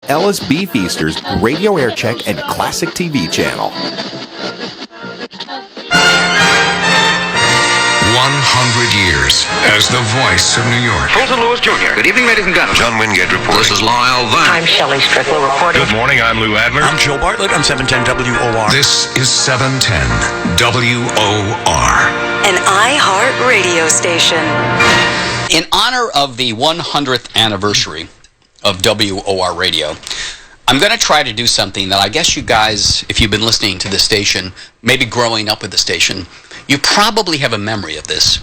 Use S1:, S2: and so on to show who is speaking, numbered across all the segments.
S1: Ellis B. Feaster's Radio Aircheck and Classic TV channel.
S2: 100 years as the voice of New York.
S3: Fulton Lewis Jr. Good evening, ladies and gentlemen.
S2: John Wingate reporting.
S3: This is Lyle Vine.
S4: I'm Shelley Strickler reporting.
S5: Good morning, I'm Lou Adler.
S6: I'm Joe Bartlett. I'm 710 WOR.
S2: This is 710 WOR.
S4: An iHeart radio station.
S7: In honor of the 100th anniversary of WOR Radio, I'm going to try to do something that I guess you guys, if you've been listening to the station, maybe growing up with the station, you probably have a memory of this.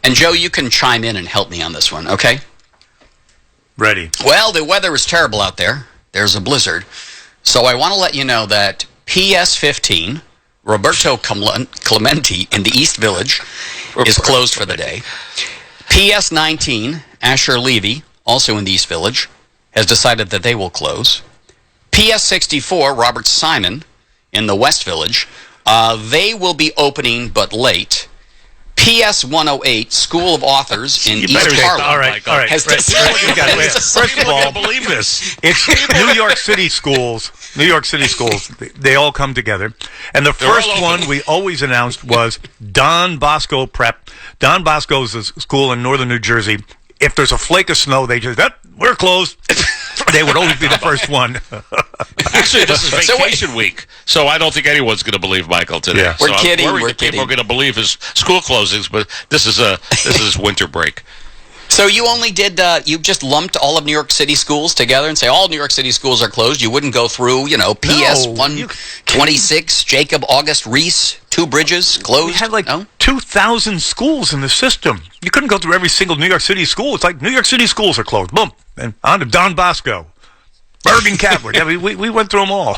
S7: And Joe, you can chime in and help me on this one, okay?
S6: Ready.
S7: Well, the weather is terrible out there. There's a blizzard. So I want to let you know that PS 15, Roberto Clemente in the East Village, is closed for the day. PS 19, Asher Levy, also in the East Village, has decided that they will close. PS 64, Robert Simon in the West Village, they will be opening, but late. PS 108, School of Authors in East Harlem.
S6: All right.
S7: Has decided.
S6: First of all,
S5: believe this.
S6: it's New York City schools. New York City schools. They all come together. And the first one we always announced was Don Bosco Prep. Don Bosco is a school in northern New Jersey. If there's a flake of snow, they just, we're closed. They would always be the first one.
S5: Actually, this is vacation week, so I don't think anyone's going to believe Michael today.
S6: Yeah.
S5: So
S7: We're kidding.
S5: I'm worried
S7: We're
S5: that people
S7: kidding.
S5: are going to believe his school closings, but this is winter break.
S7: So you only did, you just lumped all of New York City schools together and say all New York City schools are closed. You wouldn't go through, PS 126, Jacob August Reese, Two Bridges, closed?
S6: We had like
S7: No?
S6: 2,000 schools in the system. You couldn't go through every single New York City school. It's like New York City schools are closed. Boom. And on to Don Bosco. Bergen Catholic. I mean, we went through them all.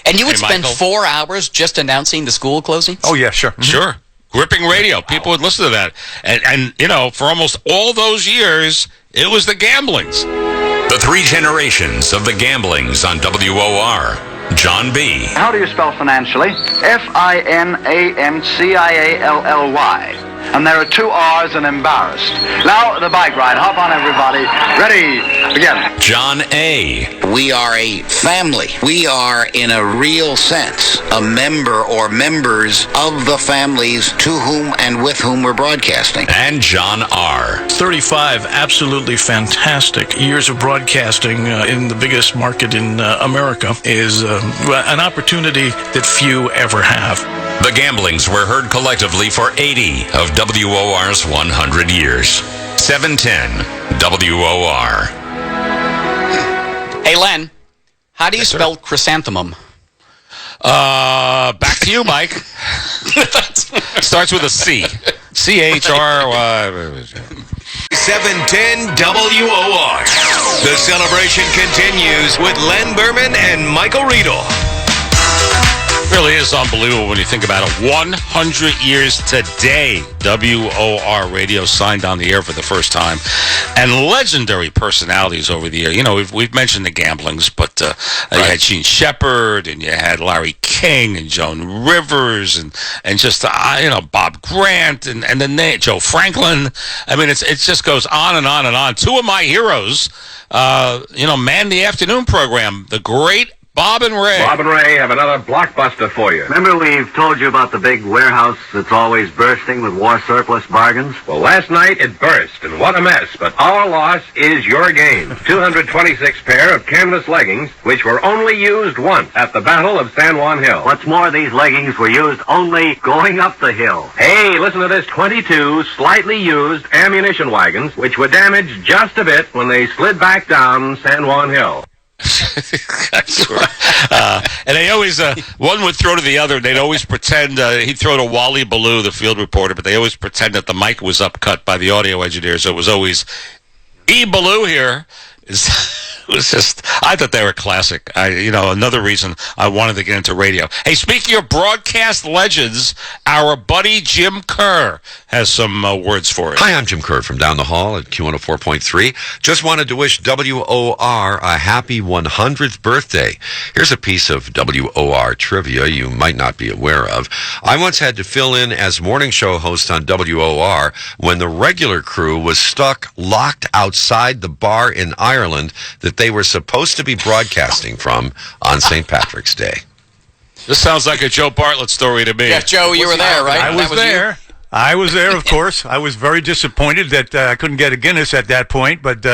S7: And you would
S5: Hey,
S7: spend
S5: Michael.
S7: 4 hours just announcing the school closing?
S6: Oh, yeah, sure.
S5: Sure. Gripping radio. People would listen to that. And for almost all those years, it was the Gamblings.
S2: The three generations of the Gamblings on WOR. John B.
S3: How do you spell financially? Financially. And there are 2 R's in embarrassed. Now, the bike ride. Hop on, everybody. Ready, begin.
S2: John A.
S8: We are a family. We are, in a real sense, a member or members of the families to whom and with whom we're broadcasting.
S2: And John R.
S9: 35 absolutely fantastic years of broadcasting in the biggest market in America is an opportunity that few ever have.
S2: The Gamblings were heard collectively for 80 of WOR's 100 years. 710 WOR.
S7: Hey, Len, how do you spell chrysanthemum?
S5: Back to you, Mike. Starts with a C. CHR.
S10: 710 WOR. The celebration continues with Len Berman and Michael Riedel.
S5: Really is unbelievable when you think about it. 100 years today, WOR Radio signed on the air for the first time, and legendary personalities over the year. We've mentioned the Gamblings, but you had Gene Shepard, and you had Larry King, and Joan Rivers, and just Bob Grant, and then Joe Franklin. I mean, it just goes on and on and on. 2 of my heroes, manned the afternoon program. The great Bob and Ray.
S11: Bob and Ray have another blockbuster for you.
S12: Remember we've told you about the big warehouse that's always bursting with war surplus bargains?
S11: Well, last night it burst, and what a mess. But our loss is your gain. 226 pair of canvas leggings, which were only used once at the Battle of San Juan Hill.
S12: What's more, these leggings were used only going up the hill.
S11: Hey, listen to this. 22 slightly used ammunition wagons, which were damaged just a bit when they slid back down San Juan Hill.
S5: And they always, one would throw to the other, and they'd always pretend, he'd throw to Wally Ballou, the field reporter, but they always pretend that the mic was upcut by the audio engineer, so it was always, E. Ballou here. It was just, I thought they were classic. Another reason I wanted to get into radio. Hey, speaking of broadcast legends, our buddy Jim Kerr has some words for it.
S13: Hi, I'm Jim Kerr from down the hall at Q104.3. Just wanted to wish WOR a happy 100th birthday. Here's a piece of WOR trivia you might not be aware of. I once had to fill in as morning show host on WOR when the regular crew was locked outside the bar in Ireland that they were supposed to be broadcasting from on St. Patrick's Day?
S5: This sounds like a Joe Bartlett story to me.
S7: Yeah, Joe, you were there, right?
S6: I was there. I was there, of course. I was very disappointed that I couldn't get a Guinness at that point, but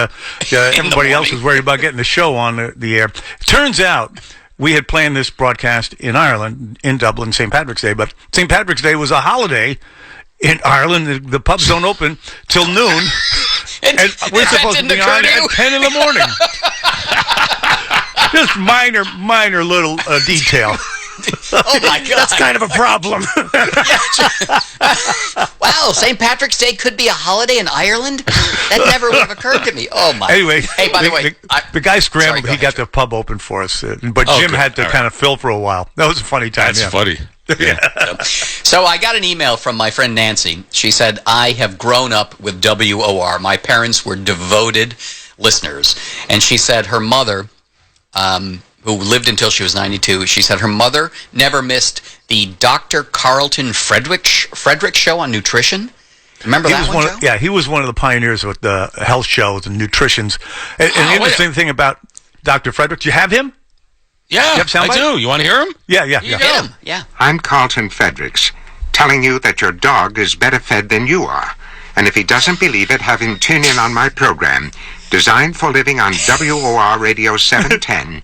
S6: everybody else was worried about getting the show on the air. Turns out we had planned this broadcast in Ireland, in Dublin, St. Patrick's Day, but St. Patrick's Day was a holiday in Ireland. The pubs don't open till noon, and we're supposed to be on at 10 in the morning. Just minor little detail.
S7: Oh, my God.
S14: That's kind of a problem.
S7: Wow, St. Patrick's Day could be a holiday in Ireland? That never would have occurred to me. Oh, my.
S6: Anyway,
S7: hey, by the way,
S6: the guy scrambled. He got the pub open for us, but Jim had to kind of fill for a while. That was a funny time.
S5: That's funny.
S7: Yeah. So I got an email from my friend Nancy. She said, I have grown up with WOR. My parents were devoted listeners. And she said her mother, who lived until she was 92, she said her mother never missed the Dr. Carlton Frederick show on nutrition. Remember that one, Joe?
S6: Yeah, he was one of the pioneers with the health shows and nutritions. An interesting thing about Dr. Frederick, do you have him?
S5: Yeah, I do. You want to hear him?
S6: Yeah.
S7: Get him. Yeah.
S15: I'm Carlton Fredericks, telling you that your dog is better fed than you are. And if he doesn't believe it, have him tune in on my program, Designed for Living on WOR Radio 710.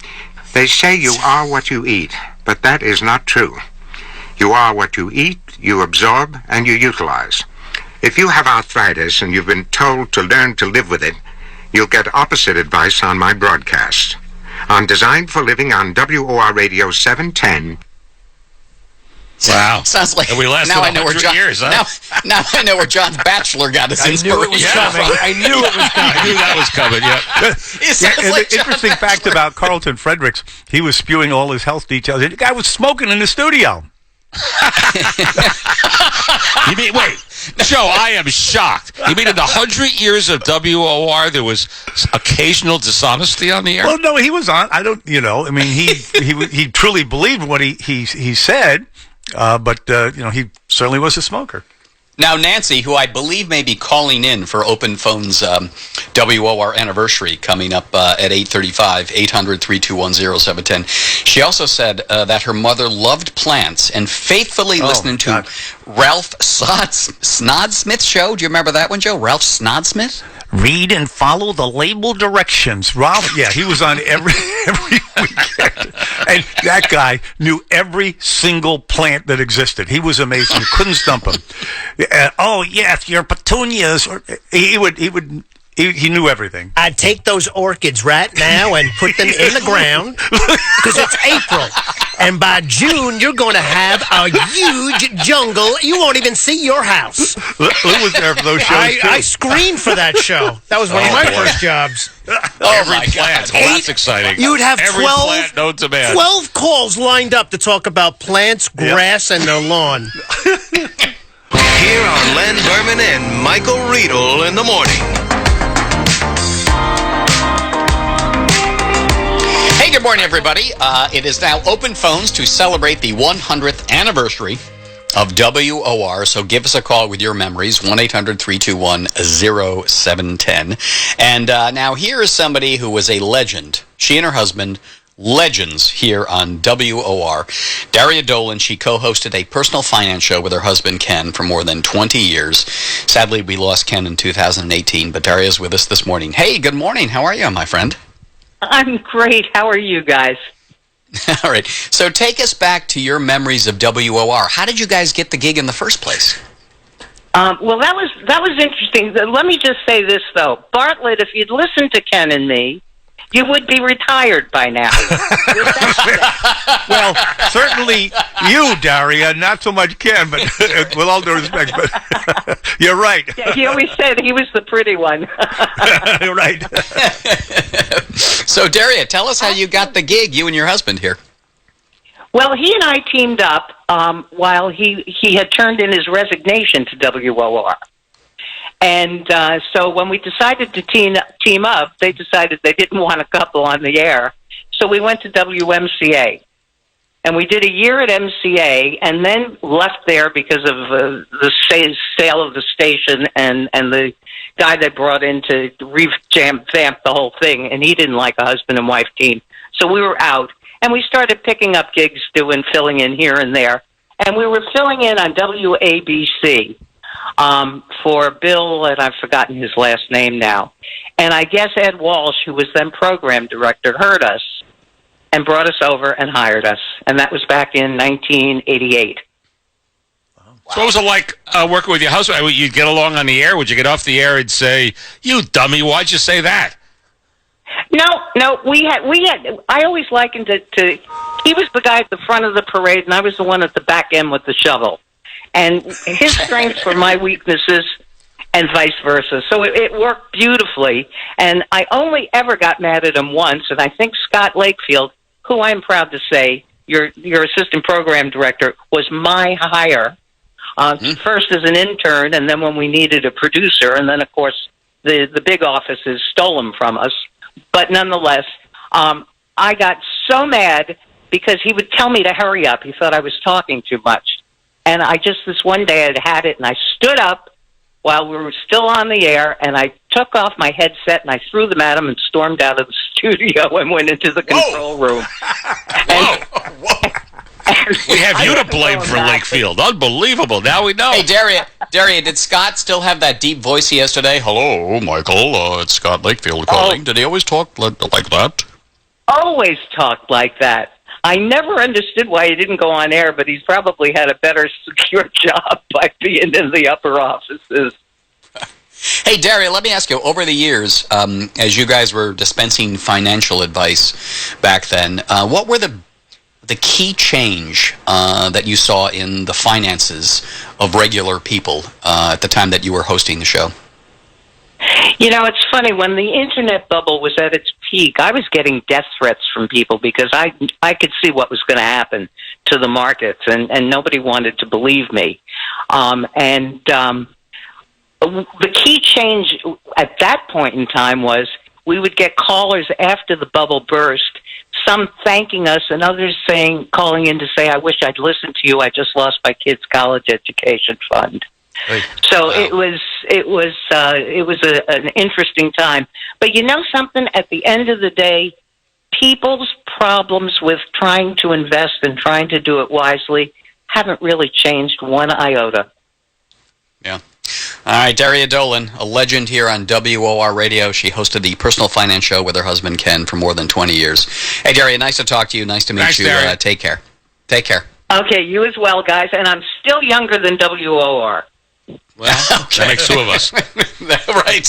S15: They say you are what you eat, but that is not true. You are what you eat, you absorb, and you utilize. If you have arthritis and you've been told to learn to live with it, you'll get opposite advice on my broadcast. On Designed for Living on WOR Radio 710.
S7: Wow. Sounds like
S5: and we lasted
S7: now I know where John,
S5: years, huh?
S7: now I know where John's Bachelor got his inspiration.
S6: I knew it was coming. I knew
S5: that was coming, yeah.
S6: And the interesting fact about Carlton Fredericks, he was spewing all his health details. The guy was smoking in the studio.
S5: You mean, wait, Joe, I am shocked. You mean in the 100 years of WOR, there was occasional dishonesty on the air?
S6: Well, no, he was on. I don't, I mean, he truly believed what he said, but he certainly was a smoker.
S7: Now, Nancy, who I believe may be calling in for Open Phone's WOR anniversary coming up at 8:35, 800-321-0710, she also said that her mother loved plants and faithfully listened to Ralph Snodsmith's show. Do you remember that one, Joe? Ralph Snodsmith?
S6: Read and follow the label directions. Ralph, yeah, he was on every weekend. And that guy knew every single plant that existed. He was amazing. You couldn't stump him. Oh, yes, your petunias. He knew everything.
S14: I'd take those orchids right now and put them in the ground because it's April. And by June, you're going to have a huge jungle. You won't even see your house.
S6: Lou was there for those shows, too.
S14: I screened for that show. That was one of my first jobs.
S5: Every plant. Well, that's exciting.
S14: You would have
S5: every
S14: 12,
S5: plant known to man.
S14: 12 calls lined up to talk about plants, grass, and their lawn.
S10: Here are Len Berman and Michael Riedel in the morning.
S7: Hey, good morning, everybody. It is now Open Phones to celebrate the 100th anniversary of WOR, so give us a call with your memories, 1-800-321-0710. And now here is somebody who was a legend. She and her husband, legends here on WOR. Daria Dolan, she co-hosted a personal finance show with her husband, Ken, for more than 20 years. Sadly, we lost Ken in 2018, but Daria's with us this morning. Hey, good morning. How are you, my friend?
S16: I'm great. How are you guys?
S7: All right. So take us back to your memories of WOR. How did you guys get the gig in the first place?
S16: Well, that was interesting. Let me just say this, though. Bartlett, if you'd listened to Ken and me, you would be retired by now.
S6: Well, certainly you, Daria, not so much Ken, but with all due respect, but you're right.
S16: Yeah, he always said he was the pretty one.
S6: You're right.
S7: So, Daria, tell us how you got the gig, you and your husband here.
S16: Well, he and I teamed up while he had turned in his resignation to WOR. And so when we decided to team up, they decided they didn't want a couple on the air. So we went to WMCA. And we did a year at MCA and then left there because of the sale of the station and the guy they brought in to revamp the whole thing, and he didn't like a husband and wife team. So we were out, and we started picking up gigs, filling in here and there. And we were filling in on WABC for Bill, and I've forgotten his last name now. And I guess Ed Walsh, who was then program director, heard us and brought us over and hired us. And that was back in 1988.
S5: So what was it like working with your husband? Would you get along on the air? Would you get off the air and say, "You dummy, why'd you say that"?
S16: No, we had, I always likened it to, he was the guy at the front of the parade, and I was the one at the back end with the shovel. And his strengths were my weaknesses, and vice versa. So it worked beautifully, and I only ever got mad at him once, and I think Scott Lakefield, who I'm proud to say, your assistant program director, was my hire. First as an intern, and then when we needed a producer, and then, of course, the big offices stole him from us. But nonetheless, I got so mad because he would tell me to hurry up. He thought I was talking too much. And I just, this one day, I'd had it, and I stood up while we were still on the air, and I took off my headset, and I threw them at him and stormed out of the studio and went into the control room.
S5: We have you to blame for Lakefield. Unbelievable. Now we know.
S7: Hey, Daria, did Scott still have that deep voice he has today? Hello, Michael. It's Scott Lakefield calling. Did he always talk like that?
S16: Always talked like that. I never understood why he didn't go on air, but he's probably had a better secure job by being in the upper offices.
S7: Hey, Daria, let me ask you, over the years, as you guys were dispensing financial advice back then, what were the key change that you saw in the finances of regular people at the time that you were hosting the show?
S16: You know, it's funny. When the Internet bubble was at its peak, I was getting death threats from people because I could see what was going to happen to the markets, and nobody wanted to believe me. The key change at that point in time was we would get callers after the bubble burst, some thanking us and others calling in to say, "I wish I'd listened to you. I just lost my kid's college education fund."
S5: Hey,
S16: so wow. it was an interesting time. But you know something? At the end of the day, people's problems with trying to invest and trying to do it wisely haven't really changed one iota.
S7: Yeah. All right, Daria Dolan, a legend here on WOR Radio. She hosted the Personal Finance Show with her husband, Ken, for more than 20 years. Hey, Daria, nice to talk to you. Nice to meet you. Take care. Take care.
S16: Okay, you as well, guys. And I'm still younger than WOR.
S5: Well, okay. That makes two of us.
S7: Right.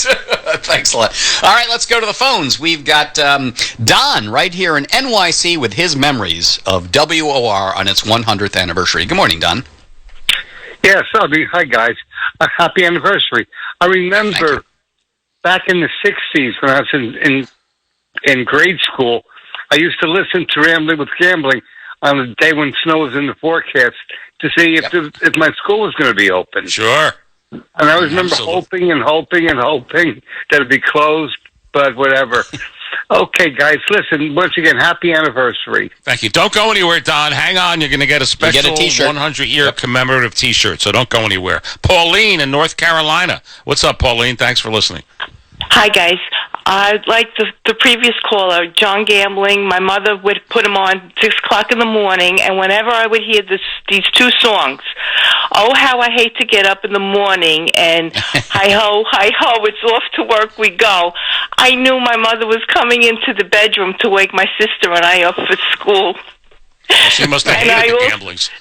S7: Thanks a lot. All right, let's go to the phones. We've got Don right here in NYC with his memories of WOR on its 100th anniversary. Good morning, Don.
S17: Yes, hi, guys. Happy anniversary. I remember back in the 60s when I was in grade school, I used to listen to Rambling with Gambling on the day when snow was in the forecast to see if my school was going to be open.
S5: Sure.
S17: And I remember hoping and hoping and hoping that it'd be closed, but whatever. Okay, guys, listen, once again, happy anniversary.
S5: Thank you. Don't go anywhere, Don. Hang on. You're going to get a special 100-year commemorative T-shirt, so don't go anywhere. Pauline in North Carolina. What's up, Pauline? Thanks for listening.
S18: Hi, guys. Like the previous caller, John Gambling, my mother would put him on 6 o'clock in the morning, and whenever I would hear these two songs, "Oh, How I Hate to Get Up in the Morning," and hi-ho, it's off to work we go, I knew my mother was coming into the bedroom to wake my sister and I up for school.
S5: Well, she must have hated the gamblings.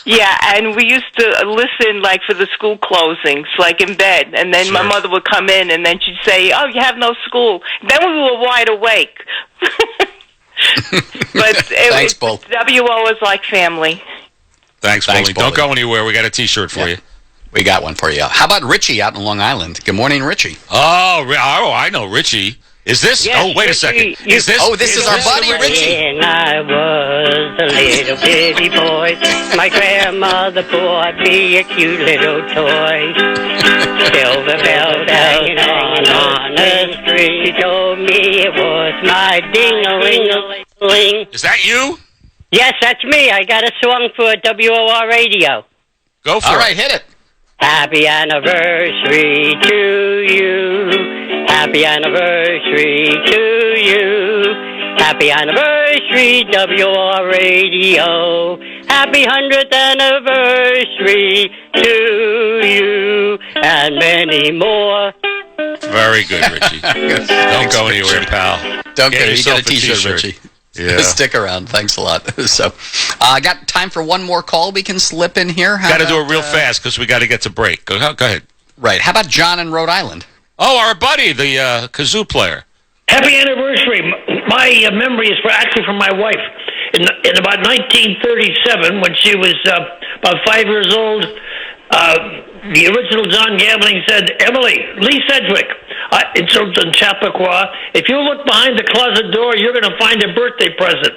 S18: Yeah, and we used to listen, like, for the school closings, like in bed, and then my mother would come in, and then she'd say, "Oh, you have no school." Then we were wide awake. But
S7: Thanks, Paul.
S18: WO is like family.
S5: Thanks, Pauline. Don't go anywhere. We got a T-shirt for you.
S7: We got one for you. How about Richie out in Long Island? Good morning, Richie.
S5: Oh, I know Richie. Is this?
S18: Yes,
S5: wait a second. Is this?
S7: Oh, this is our buddy, Richie.
S19: When I was a little bitty boy, my grandmother bought me a cute little toy. Silver bells hanging on the string. She told me it was my ding-a-ling-a-ling.
S5: Is that you?
S19: Yes, that's me. I got a song for WOR Radio.
S5: Go for it.
S7: All right, hit it.
S19: Happy anniversary to you. Happy anniversary to you. Happy anniversary, WOR Radio. Happy 100th anniversary to you. And many more.
S5: Very good, Richie. Don't go anywhere, pal.
S7: Don't go. You
S5: yourself
S7: get a T-shirt, Richie.
S5: Yeah.
S7: Stick around. Thanks a lot. So, I got time for one more call we can slip in here.
S5: Got to do it real fast because we got to get to break. Go ahead.
S7: Right. How about John in Rhode Island?
S5: Oh, our buddy, the kazoo player.
S20: Happy anniversary. My memory is actually from my wife. In about 1937, when she was about 5 years old, the original John Gambling said, Emily, Lee Sedgwick, in Chappaqua, if you look behind the closet door, you're going to find a birthday present.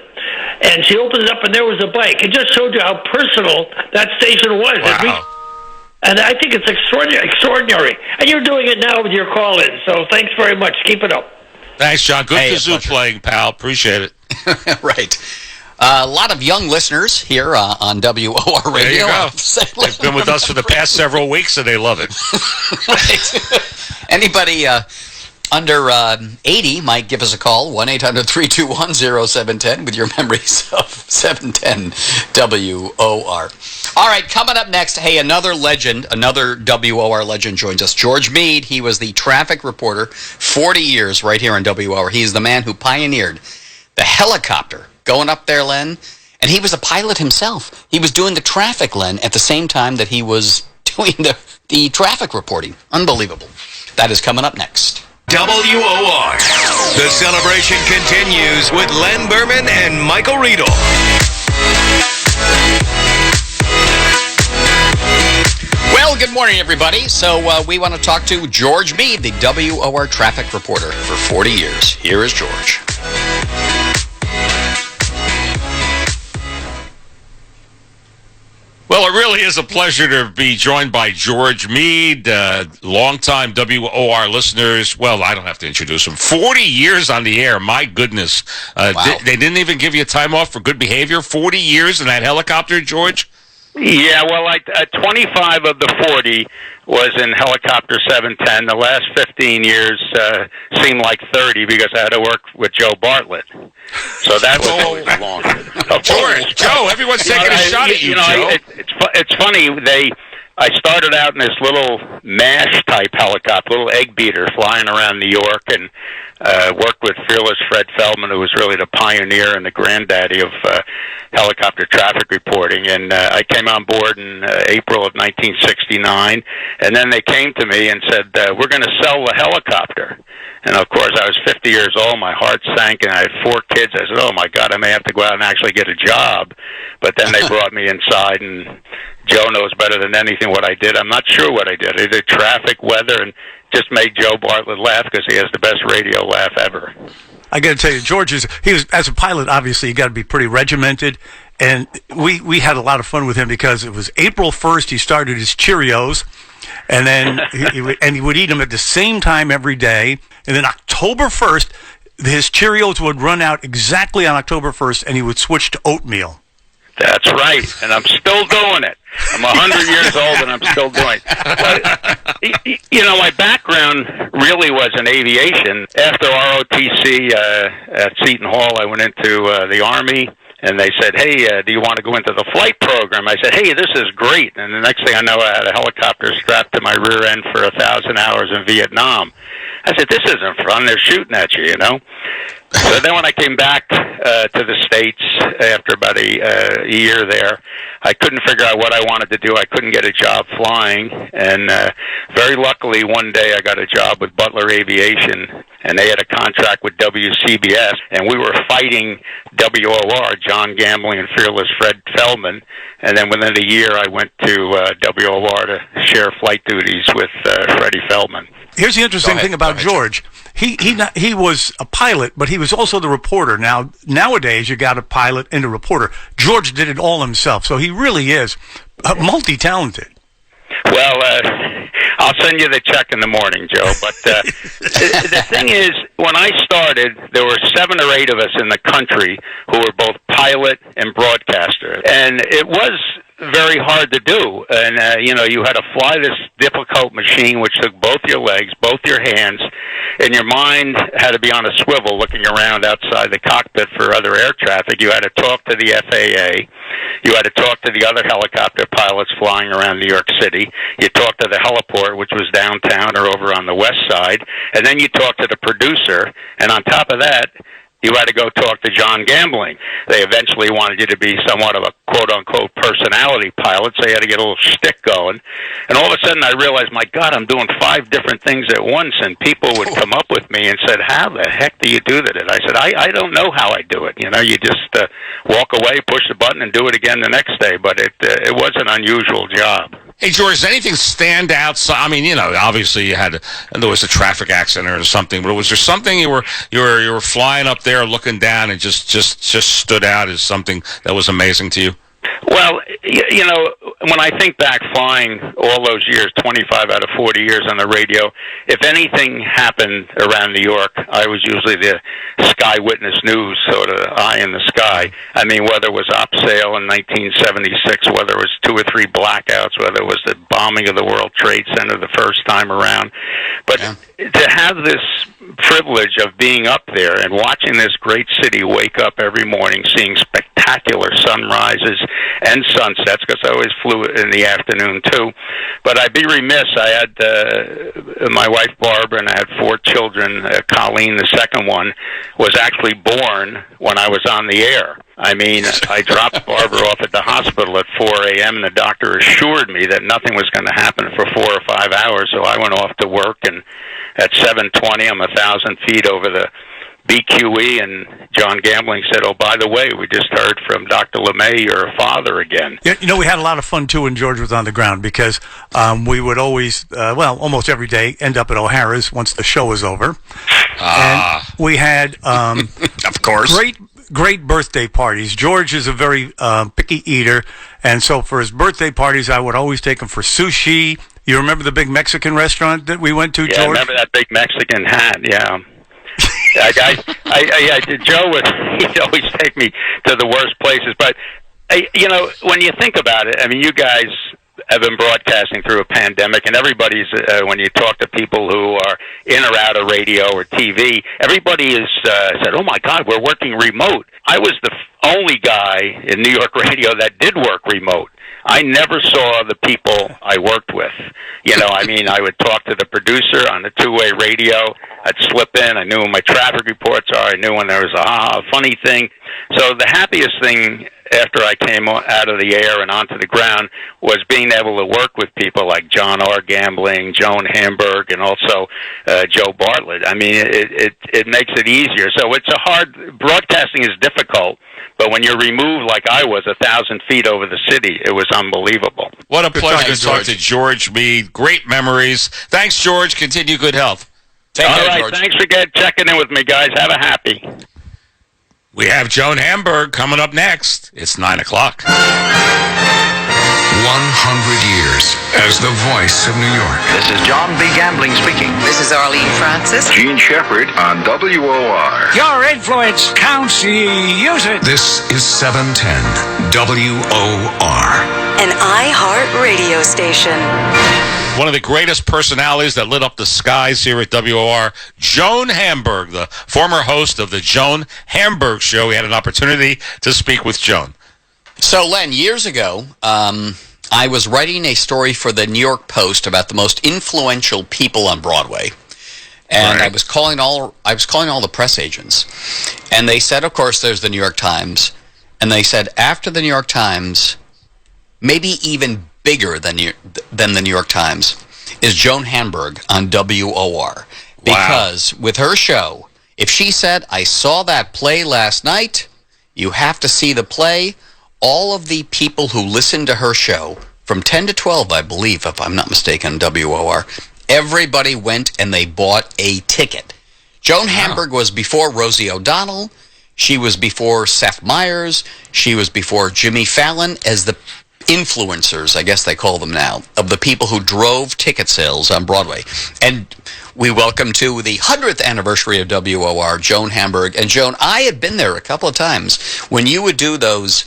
S20: And she opened it up, and there was a bike. It just showed you how personal that station was.
S5: Wow.
S20: And I think it's extraordinary. And you're doing it now with your call-in, so thanks very much. Keep it up.
S5: Thanks, John. Good kazoo playing, pal. Appreciate it.
S7: Right. A lot of young listeners here on WOR Radio.
S5: There you go. They've been with us for the past several weeks, and they love it.
S7: Right. Anybody under 80 might give us a call, 1-800-321-0710, with your memories of 710 WOR. All right, coming up next, hey, another legend, another WOR legend joins us. George Mead, he was the traffic reporter 40 years right here on WOR. He's the man who pioneered the helicopter going up there, Len. And he was a pilot himself. He was doing the traffic, Len, at the same time that he was doing the traffic reporting. Unbelievable. That is coming up next.
S10: WOR. The celebration continues with Len Berman and Michael Riedel.
S7: Well, good morning, everybody. So we want to talk to George Mead, the WOR traffic reporter for 40 years. Here is George.
S5: Well, it really is a pleasure to be joined by George Mead, longtime WOR listeners. Well, I don't have to introduce him. 40 years on the air. My goodness.
S7: Wow.
S5: They didn't even give you time off for good behavior. 40 years in that helicopter, George?
S21: Yeah, well, 25 of the 40 was in helicopter 710. The last 15 years seemed like 30 because I had to work with Joe Bartlett. So that was always long.
S5: George, Joe, everyone's taking a shot at you, Joe.
S21: It's funny. I started out in this little MASH type helicopter, little egg beater, flying around New York, and worked with fearless Fred Feldman, who was really the pioneer and the granddaddy of helicopter traffic reporting. And I came on board in April of 1969, and then they came to me and said, we're going to sell the helicopter. And, of course, I was 50 years old. My heart sank, and I had 4 kids. I said, oh, my God, I may have to go out and actually get a job. But then they brought me inside, and Joe knows better than anything what I did. I'm not sure what I did. I did traffic, weather, and just made Joe Bartlett laugh because he has the best radio laugh ever.
S6: I got to tell you, George he was as a pilot. Obviously, you got to be pretty regimented, and we had a lot of fun with him because it was April 1st. He started his Cheerios, and then he would eat them at the same time every day. And then October 1st, his Cheerios would run out exactly on October 1st, and he would switch to oatmeal.
S21: That's right, and I'm still doing it. I'm 100 years old, and I'm still doing it. But, my background really was in aviation. After ROTC at Seton Hall, I went into the Army, and they said, hey, do you want to go into the flight program? I said, hey, this is great. And the next thing I know, I had a helicopter strapped to my rear end for 1,000 hours in Vietnam. I said, this isn't fun. They're shooting at you, So then when I came back to the States after about a year there, I couldn't figure out what I wanted to do. I couldn't get a job flying. And very luckily, one day I got a job with Butler Aviation, and they had a contract with WCBS, and we were fighting WOR, John Gambling and fearless Fred Feldman. And then within a year, I went to WOR to share flight duties with Freddie Feldman.
S6: Here's the interesting thing about George. He was a pilot, but he was also the reporter. Nowadays, you got a pilot and a reporter. George did it all himself, so he really is multi-talented.
S21: Well, I'll send you the check in the morning, Joe. But the thing is, when I started, there were 7 or 8 of us in the country who were both pilot and broadcaster. And it was very hard to do. And, you had to fly this difficult machine which took both your legs, both your hands, and your mind had to be on a swivel looking around outside the cockpit for other air traffic. You had to talk to the FAA. You had to talk to the other helicopter pilots flying around New York City. You talked to the heliport, which was downtown or over on the west side. And then you talked to the producer. And on top of that, you had to go talk to John Gambling. They eventually wanted you to be somewhat of a quote-unquote personality pilot, so you had to get a little shtick going. And all of a sudden I realized, my God, I'm doing 5 different things at once, and people would come up with me and said, how the heck do you do that? And I said, I don't know how I do it. You just walk away, push the button, and do it again the next day. But it was an unusual job.
S5: Hey, George, does anything stand out? So, I mean, obviously there was a traffic accident or something, but was there something you were flying up there looking down and just stood out as something that was amazing to you?
S21: Well, when I think back flying all those years, 25 out of 40 years on the radio, if anything happened around New York, I was usually the Sky Witness News sort of eye in the sky. I mean, whether it was Opsail in 1976, whether it was 2 or 3 blackouts, whether it was the bombing of the World Trade Center the first time around. But to have this privilege of being up there and watching this great city wake up every morning, seeing spectacular sunrises and sunsets, because I always flew in the afternoon too. But I'd be remiss. I had my wife Barbara, and I had 4 children. Colleen, the second one, was actually born when I was on the air. I mean, I dropped Barbara off at the hospital at 4 a.m., and the doctor assured me that nothing was going to happen for 4 or 5 hours, so I went off to work, and at 7:20, I'm 1,000 feet over the BQE, and John Gambling said, oh, by the way, we just heard from Dr. LeMay, your father again.
S6: Yeah, we had a lot of fun, too, when George was on the ground, because we would always, almost every day, end up at O'Hara's once the show was over. And we had,
S5: of course,
S6: great birthday parties. George is a very picky eater, and so for his birthday parties, I would always take him for sushi. You remember the big Mexican restaurant that we went to, George?
S21: Yeah, I remember that big Mexican hat, yeah. Joe he'd always take me to the worst places. But, when you think about it, I mean, you guys have been broadcasting through a pandemic, and everybody's, when you talk to people who are in or out of radio or TV, everybody has said, oh, my God, we're working remote. I was the only guy in New York radio that did work remote. I never saw the people I worked with. I would talk to the producer on the 2-way radio. I'd slip in. I knew when my traffic reports are. I knew when there was a funny thing. So the happiest thing after I came out of the air and onto the ground was being able to work with people like John R. Gambling, Joan Hamburg, and also Joe Bartlett. I mean, it makes it easier. So broadcasting is difficult, but when you're removed like I was 1,000 feet over the city, it was unbelievable.
S5: What a pleasure to talk to George Mead. Great memories. Thanks, George. Continue good health.
S21: All right, thanks for checking in with me, guys. Have a happy.
S5: We have Joan Hamburg coming up next. It's 9 o'clock.
S10: 100 years as the voice of New York.
S3: This is John B. Gambling speaking.
S4: This is Arlene Francis.
S11: Gene Shepard on WOR.
S1: Your influence counts. Use it.
S10: This is 710 WOR.
S4: An iHeart radio station.
S5: One of the greatest personalities that lit up the skies here at WOR, Joan Hamburg, the former host of the Joan Hamburg Show. We had an opportunity to speak with Joan.
S7: So, Len, years ago, I was writing a story for the New York Post about the most influential people on Broadway, and I was calling all the press agents, and they said, of course, there's the New York Times, and they said after the New York Times, maybe even bigger than the New York Times, is Joan Hamburg on WOR, because with her show, if she said, I saw that play last night, you have to see the play. All of the people who listened to her show, from 10 to 12, I believe, if I'm not mistaken, WOR, everybody went and they bought a ticket. Joan Hamburg was before Rosie O'Donnell. She was before Seth Meyers. She was before Jimmy Fallon as the influencers, I guess they call them now, of the people who drove ticket sales on Broadway. And we welcome to the 100th anniversary of WOR, Joan Hamburg. And Joan, I had been there a couple of times when you would do those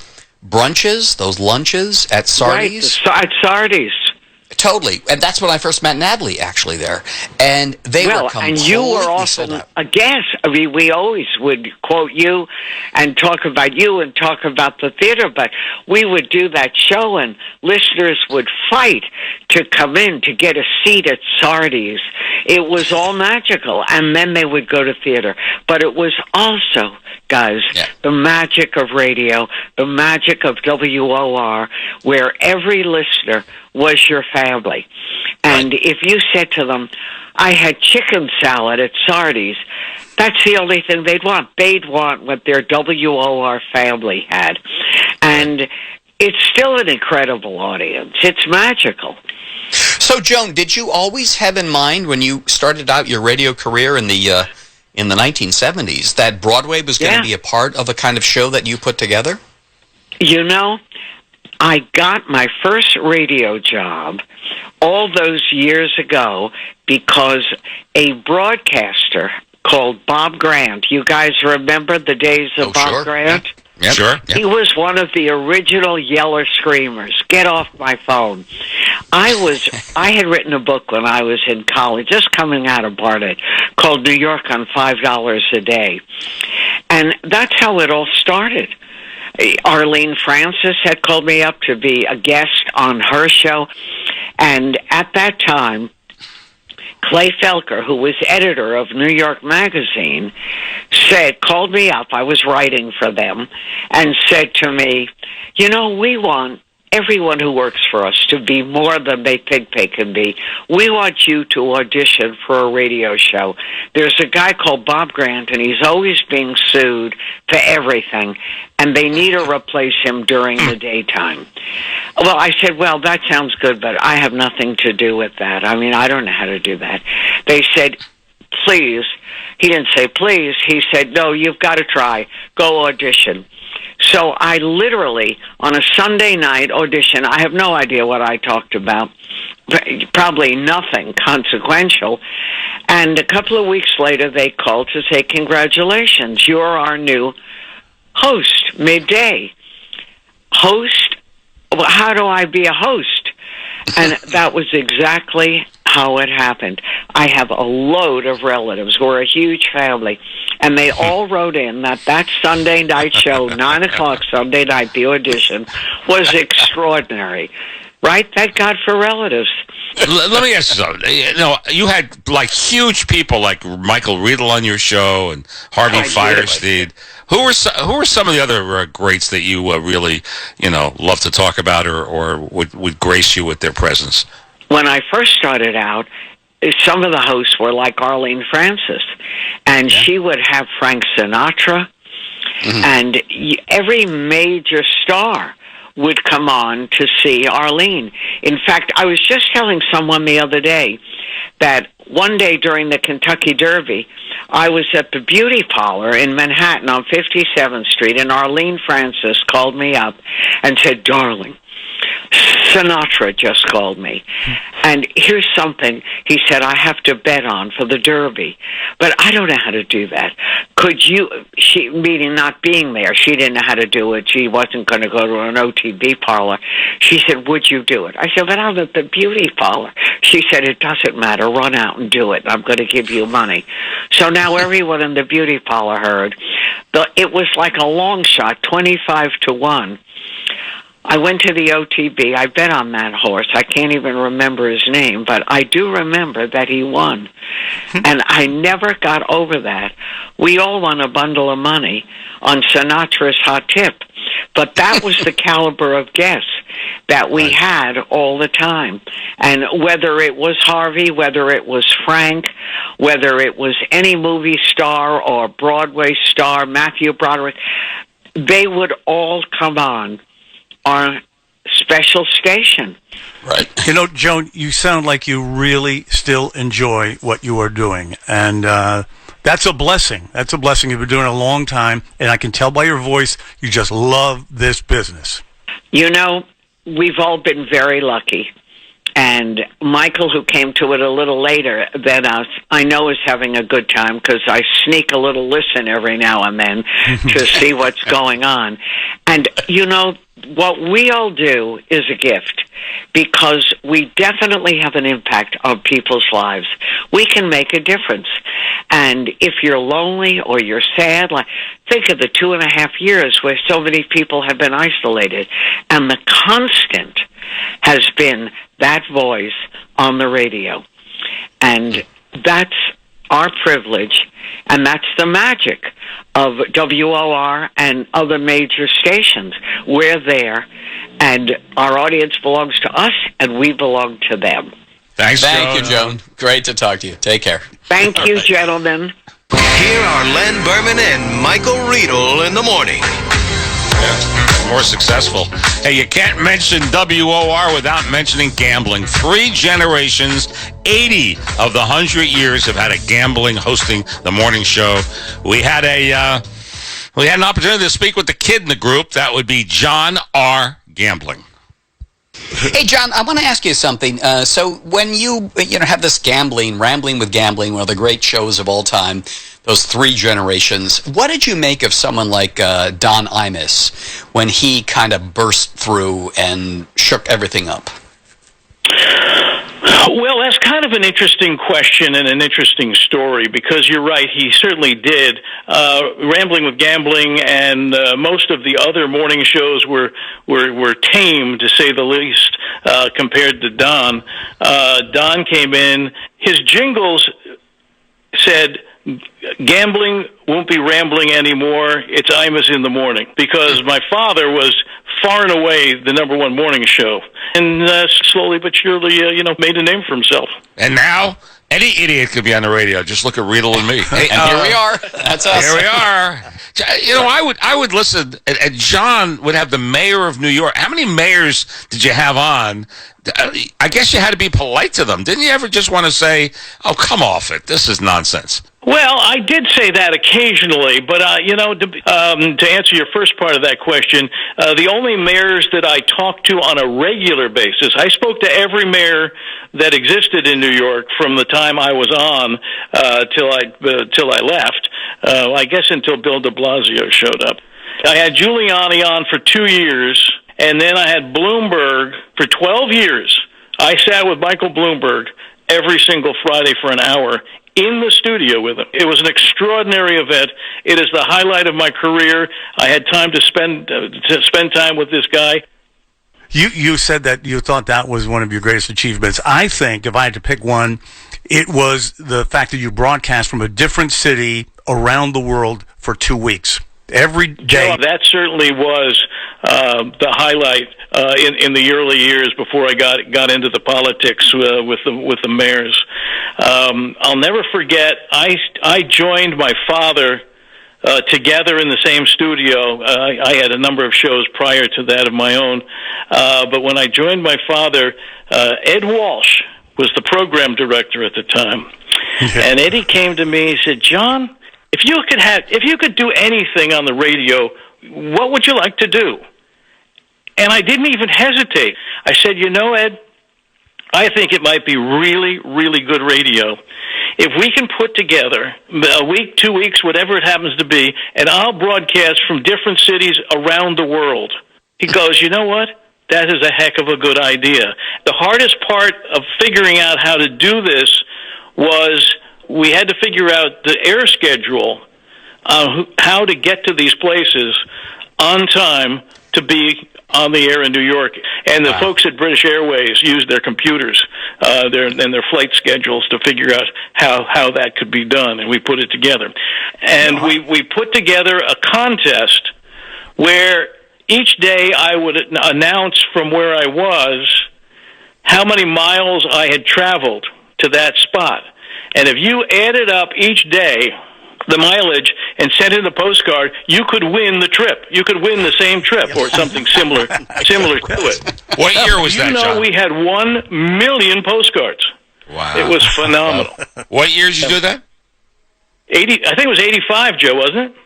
S7: brunches, those lunches at Sardi's.
S8: Right, at Sardi's.
S7: Totally. And that's when I first met Natalie, actually, there. And they were completely
S8: and you were often a guest. I mean, we always would quote you and talk about you and talk about the theater, but we would do that show and listeners would fight to come in to get a seat at Sardi's. It was all magical. And then they would go to theater. But it was also, guys, the magic of radio, the magic of WOR, where every listener was your family. And if you said to them, I had chicken salad at Sardi's, that's the only thing they'd want. They'd want what their WOR family had. And it's still an incredible audience. It's magical.
S7: So, Joan, did you always have in mind when you started out your radio career in the 1970s that Broadway was going to be a part of a kind of show that you put together?
S8: You know, I got my first radio job all those years ago because a broadcaster called Bob Grant, you guys remember the days of Bob Grant?
S7: Yeah. Sure. Yeah.
S8: He was one of the original yeller screamers. Get off my phone. I had written a book when I was in college, just coming out of Barnet, called New York on $5 a Day. And that's how it all started. Arlene Francis had called me up to be a guest on her show. And at that time, Clay Felker, who was editor of New York Magazine, called me up. I was writing for them and said to me, you know, we want everyone who works for us to be more than they think they can be. We want you to audition for a radio show. There's a guy called Bob Grant, and he's always being sued for everything, and they need to replace him during the daytime. Well, I said, well, that sounds good, but I have nothing to do with that. I mean, I don't know how to do that. They said, please. He didn't say please. He said, no, you've got to try. Go audition. So I literally, on a Sunday night audition, I have no idea what I talked about, probably nothing consequential. And a couple of weeks later, they called to say, congratulations, you're our new host, midday. Host? Well, how do I be a host? And that was exactly how it happened. I have a load of relatives. We're a huge family. And they all wrote in that Sunday night show, 9 o'clock Sunday night, the audition, was extraordinary. Right? Thank God for relatives.
S5: Let me ask you something. You know, you had like huge people like Michael Riedel on your show and Harvey Firesteed. Who were some of the other greats that you really, love to talk about or would grace you with their presence?
S8: When I first started out, some of the hosts were like Arlene Francis, and she would have Frank Sinatra, and every major star would come on to see Arlene. In fact, I was just telling someone the other day that one day during the Kentucky Derby, I was at the beauty parlor in Manhattan on 57th Street, and Arlene Francis called me up and said, darling, Sinatra just called me. And here's something he said I have to bet on for the Derby. But I don't know how to do that. Could you, she, meaning not being there, she didn't know how to do it. She wasn't going to go to an OTB parlor. She said, would you do it? I said, but I'm at the beauty parlor. She said, it doesn't matter. Run out and do it. I'm going to give you money. So now everyone in the beauty parlor heard. It was like a long shot, 25-1. I went to the OTB. I bet on that horse. I can't even remember his name, but I do remember that he won. And I never got over that. We all won a bundle of money on Sinatra's hot tip. But that was the caliber of guests that we had all the time. And whether it was Harvey, whether it was Frank, whether it was any movie star or Broadway star, Matthew Broderick, they would all come on our special station.
S6: Right. You know, Joan, you sound like you really still enjoy what you are doing. And that's a blessing. That's a blessing. You've been doing it a long time. And I can tell by your voice, you just love this business.
S8: You know, we've all been very lucky. And Michael, who came to it a little later than us, I know is having a good time because I sneak a little listen every now and then to see what's going on. And, you know, what we all do is a gift because we definitely have an impact on people's lives. We can make a difference. And if you're lonely or you're sad, like think of the 2.5 years where so many people have been isolated. And the constant has been that voice on the radio. And that's our privilege, and that's the magic of WOR and other major stations. We're there, and our audience belongs to us, and we belong to them.
S7: Thank you, Joan. Great to talk to you. Take care.
S8: Thank you, gentlemen.
S10: Here are Len Berman and Michael Riedel in the morning.
S5: Yeah, more successful. Hey, you can't mention WOR without mentioning gambling. 3 generations, 80 of the 100 years have had a gambling hosting the morning show. We had an opportunity to speak with the kid in the group. That would be John R. Gambling.
S7: Hey, John, I want to ask you something. So when you have this Rambling with Gambling, one of the great shows of all time, those 3 generations, what did you make of someone like Don Imus when he kind of burst through and shook everything up?
S9: Well, that's kind of an interesting question and an interesting story because you're right, he certainly did. Rambling with Gambling and most of the other morning shows were tame, to say the least, compared to Don. Don came in, his jingles said, "Gambling won't be rambling anymore. It's Imus in the morning," because my father was far and away the #1 morning show, and slowly but surely, made a name for himself.
S5: And now, any idiot could be on the radio. Just look at Riedel and me.
S7: Hey, and here we are. That's us.
S5: Here we are. You know, I would listen, and John would have the mayor of New York. How many mayors did you have on? I guess you had to be polite to them. Didn't you ever just want to say, "Oh, come off it. This is nonsense"?
S9: Well, I did say that occasionally, but, to answer your first part of that question, the only mayors that I talked to on a regular basis, I spoke to every mayor that existed in New York from the time I was on till I left, I guess until Bill de Blasio showed up. I had Giuliani on for 2 years, and then I had Bloomberg for 12 years. I sat with Michael Bloomberg every single Friday for an hour in the studio with him. It was an extraordinary event. It is the highlight of my career. I had time to spend time with this guy.
S6: You said that you thought that was one of your greatest achievements. I think if I had to pick one, it was the fact that you broadcast from a different city around the world for 2 weeks. Every day.
S9: Joe, that certainly was the highlight in the early years before I got into the politics with the mayors. I'll never forget. I joined my father together in the same studio. I had a number of shows prior to that of my own, but when I joined my father, Ed Walsh was the program director at the time, and Eddie came to me and said, "John, if you could do anything on the radio, what would you like to do?" And I didn't even hesitate. I said, "You know, Ed, I think it might be really, really good radio if we can put together a week, 2 weeks, whatever it happens to be, and I'll broadcast from different cities around the world." He goes, "You know what? That is a heck of a good idea." The hardest part of figuring out how to do this was we had to figure out the air schedule, how to get to these places on time to be on the air in New York. And the folks at British Airways used their computers and their flight schedules to figure out how that could be done, and we put it together. And we put together a contest where each day I would announce from where I was how many miles I had traveled to that spot. And if you added up each day the mileage and sent in a postcard, you could win the trip. You could win the same trip or something similar to it.
S5: What year was that, John?
S9: We had 1 million postcards.
S5: Wow.
S9: It was phenomenal.
S5: What year did you do that?
S9: 80. I think it was 85, Joe, wasn't it?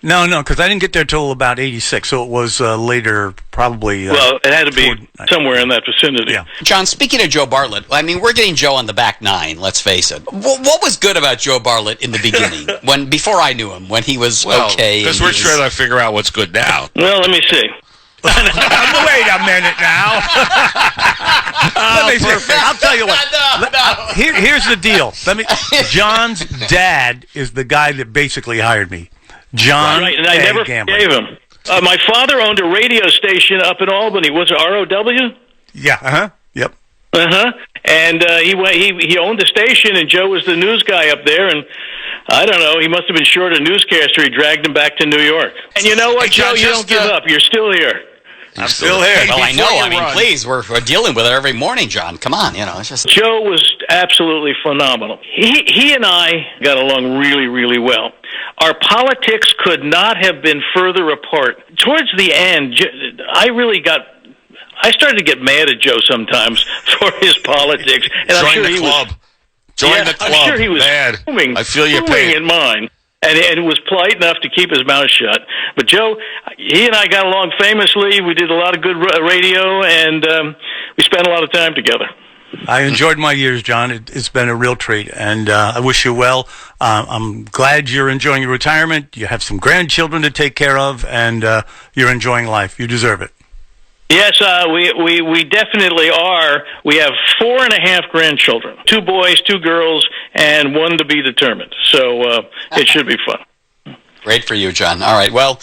S6: No, because I didn't get there till about 86, so it was later, probably.
S9: Well, it had to be somewhere in that vicinity.
S6: Yeah.
S7: John, speaking of Joe Bartlett, I mean, we're getting Joe on the back nine, let's face it. What was good about Joe Bartlett in the beginning, before I knew him, when he was okay?
S5: Because we're trying to figure out what's good now.
S9: Well, let me see.
S6: Wait a minute now. Let me see. I'll tell you what. Here's the deal. John's dad is the guy that basically hired me. John,
S9: right, and I never forgave him. My father owned a radio station up in Albany. Was it ROW?
S6: Yeah. Yep.
S9: And he owned the station, and Joe was the news guy up there. And I don't know. He must have been short a newscaster. He dragged him back to New York. And you know what, Joe? You don't give up. You're still here.
S6: I'm still here.
S7: Well, I know. I mean, please, we're dealing with it every morning, John. Come on, it's just.
S9: Joe was absolutely phenomenal. He and I got along really, really well. Our politics could not have been further apart. Towards the end, I started to get mad at Joe sometimes for his politics. And I'm sure
S5: Join the club.
S9: I'm sure he was booming,
S5: I feel your pain.
S9: in mine. And was polite enough to keep his mouth shut. But Joe, he and I got along famously. We did a lot of good radio, and we spent a lot of time together.
S6: I enjoyed my years, John. It's been a real treat, and I wish you well. I'm glad you're enjoying your retirement. You have some grandchildren to take care of, and you're enjoying life. You deserve it.
S9: Yes, we definitely are. We have 4.5 grandchildren, 2 boys, 2 girls, and 1 to be determined. So it should be fun.
S7: Great for you, John. All right, well,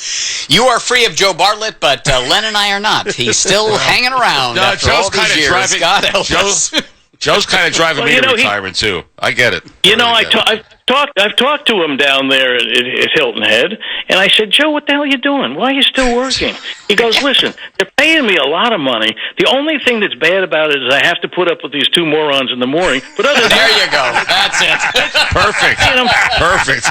S7: you are free of Joe Bartlett, but Len and I are not. He's still hanging around after all these years. God help us.
S5: Joe's kind of driving me to retirement, too. I get it.
S9: I've talked to him down there at Hilton Head, and I said, Joe, what the hell are you doing? Why are you still working? He goes, listen, they're paying me a lot of money. The only thing that's bad about it is I have to put up with these 2 morons in the morning. But other than
S7: there you go. That's it.
S5: Perfect.
S7: Perfect.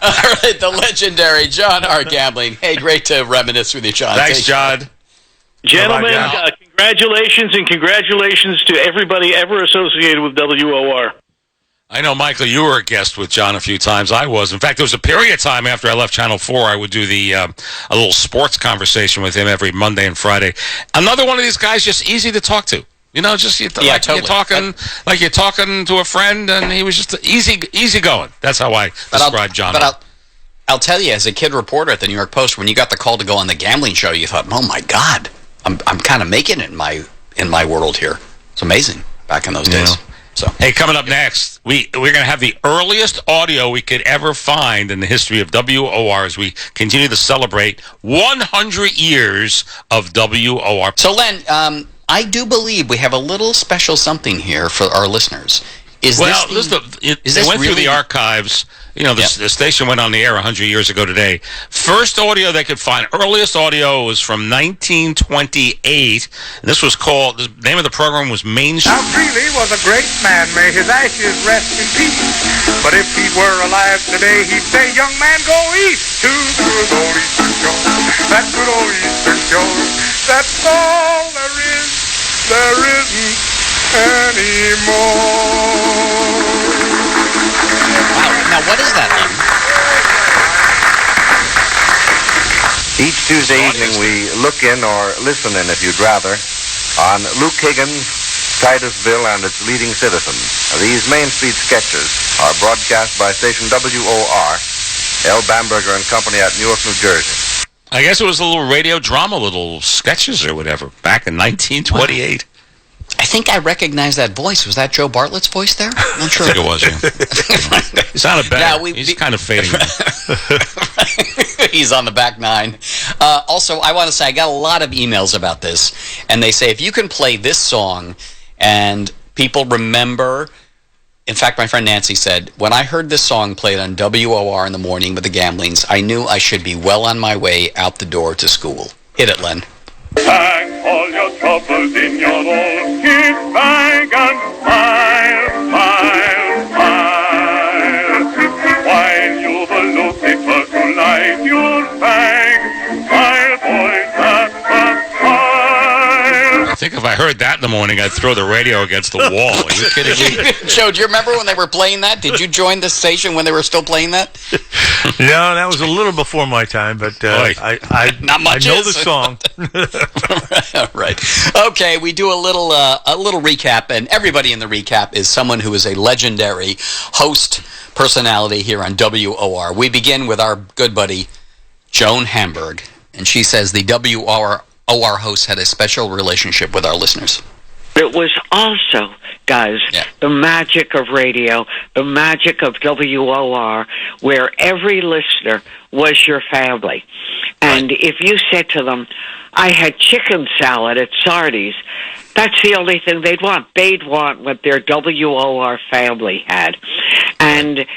S7: All right, the legendary John R. Gambling. Hey, great to reminisce with you, John.
S5: Thanks, John.
S9: Gentlemen, congratulations, and congratulations to everybody ever associated with WOR.
S5: I know, Michael, you were a guest with John a few times. I was. In fact, there was a period of time after I left Channel 4, I would do a little sports conversation with him every Monday and Friday. Another one of these guys, just easy to talk to. Totally. You're talking like you're talking to a friend, and he was just easy going. That's how I describe John.
S7: But I'll tell you, as a kid reporter at the New York Post, when you got the call to go on the gambling show, you thought, "Oh my God, I'm kind of making it in my world here." It's amazing back in those days. So,
S5: hey, coming up next, we're going to have the earliest audio we could ever find in the history of WOR as we continue to celebrate 100 years of WOR.
S7: So, Len, I do believe we have a little special something here for our listeners.
S5: They went through the archives. The station went on the air 100 years ago today. First audio they could find, earliest audio was from 1928. And this was called, the name of the program was Main Street.
S2: Now, Greeley was a great man. May his ashes rest in peace. But if he were alive today, he'd say, young man, go east to the good old Eastern Shore. That good old Eastern Shore. That's all there is. There isn't anymore.
S7: Wow. Now, what is that, Len?
S12: Each Tuesday evening we look in, or listen in if you'd rather, on Luke Higgins, Titusville, and its leading citizens. These Main Street sketches are broadcast by station WOR, L. Bamberger and Company at Newark, New Jersey.
S5: I guess it was a little radio drama, little sketches or whatever, back in 1928.
S7: Wow. I think I recognize that voice. Was that Joe Bartlett's voice there? I'm not sure.
S5: I think it was, yeah. He sounded better. He's kind of fading.
S7: He's on the back nine. Also, I want to say I got a lot of emails about this, and they say if you can play this song and people remember. In fact, my friend Nancy said, when I heard this song played on WOR in the morning with the Gamblings, I knew I should be well on my way out the door to school. Hit it, Len.
S2: Pack all your troubles in your old kit bag and smile, smile, smile. While you look it was to light your bag, smile, boys, that's a smile.
S5: I think if I heard that in the morning, I'd throw the radio against the wall. Are you kidding me?
S7: Joe, do you remember when they were playing that? Did you join the station when they were still playing that?
S6: No, that was a little before my time, but
S7: Not much
S6: I know
S7: is.
S6: the song.
S7: Right. Okay, we do a little recap, and everybody in the recap is someone who is a legendary host personality here on WOR. We begin with our good buddy, Joan Hamburg, and she says the WOR host had a special relationship with our listeners.
S8: It was also, guys, the magic of radio, the magic of WOR, where every listener was your family. And if you said to them, I had chicken salad at Sardi's, that's the only thing they'd want. They'd want what their WOR family had. And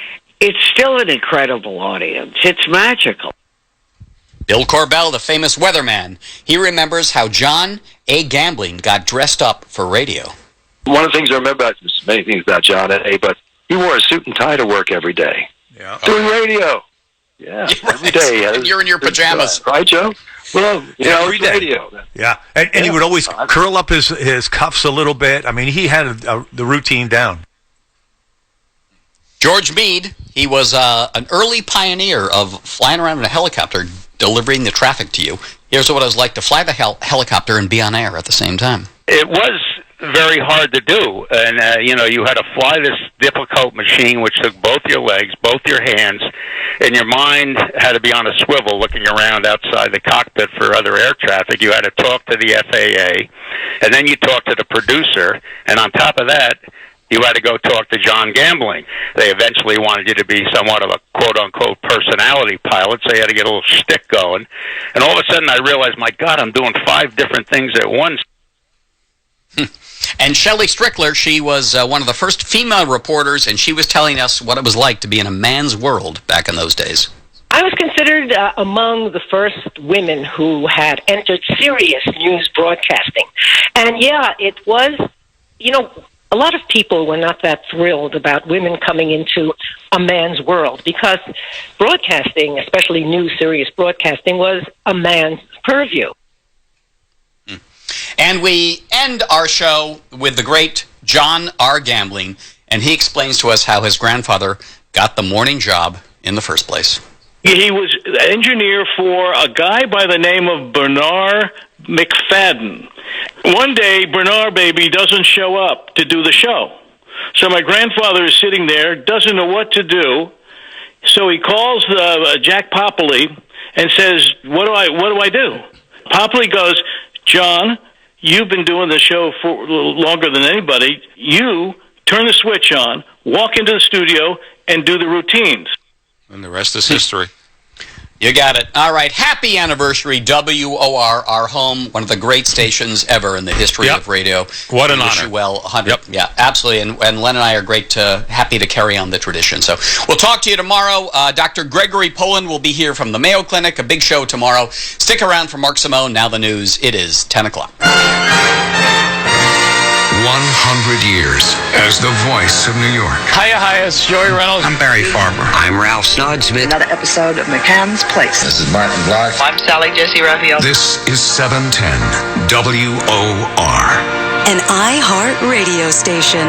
S8: it's still an incredible audience. It's magical.
S7: Bill Corbell, the famous weatherman, he remembers how John A. Gambling got dressed up for radio.
S13: One of the things I remember, there's many things about John A., but he wore a suit and tie to work every day.
S6: Yeah.
S13: Doing radio. Yeah, every day.
S7: You're in your pajamas.
S13: Right, Joe? Well,
S6: every day.
S13: Radio.
S6: Yeah, and he would always curl up his cuffs a little bit. I mean, he had the routine down.
S7: George Mead, he was an early pioneer of flying around in a helicopter, delivering the traffic to you. Here's what it was like to fly the helicopter and be on air at the same time.
S21: It was very hard to do, and you had to fly this difficult machine which took both your legs, both your hands, and your mind had to be on a swivel looking around outside the cockpit for other air traffic. You had to talk to the FAA, and then you talked to the producer, and on top of that, you had to go talk to John Gambling. They eventually wanted you to be somewhat of a quote-unquote personality pilot, so you had to get a little shtick going. And all of a sudden I realized, my God, I'm doing 5 different things at once.
S7: And Shelley Strickler, she was one of the first female reporters, and she was telling us what it was like to be in a man's world back in those days.
S22: I was considered among the first women who had entered serious news broadcasting. And yeah, it was, a lot of people were not that thrilled about women coming into a man's world because broadcasting, especially news serious broadcasting, was a man's purview.
S7: And we end our show with the great John R. Gambling, and he explains to us how his grandfather got the morning job in the first place.
S9: He was engineer for a guy by the name of Bernard McFadden. One day, Bernard baby doesn't show up to do the show. So my grandfather is sitting there, doesn't know what to do. So he calls Jack Popley and says, what do I do? Popley goes, John, you've been doing the show for longer than anybody. You turn the switch on, walk into the studio, and do the routines.
S5: And the rest is history.
S7: You got it. All right. Happy anniversary, WOR, our home, one of the great stations ever in the history of radio.
S5: What an
S7: we wish
S5: honor.
S7: You well, 100. Yeah, absolutely. And Len and I are happy to carry on the tradition. So we'll talk to you tomorrow. Dr. Gregory Poland will be here from the Mayo Clinic. A big show tomorrow. Stick around for Mark Simone. Now the news. It is 10 o'clock.
S10: 100 years as the voice of New York.
S1: Hiya, it's Joey Reynolds.
S10: I'm Barry Farber.
S23: I'm Ralph Snodsmith.
S24: Another episode of McCann's Place.
S10: This is Martin Block.
S24: I'm Sally Jesse Raphael.
S10: This is 710 WOR.
S4: An iHeart radio station.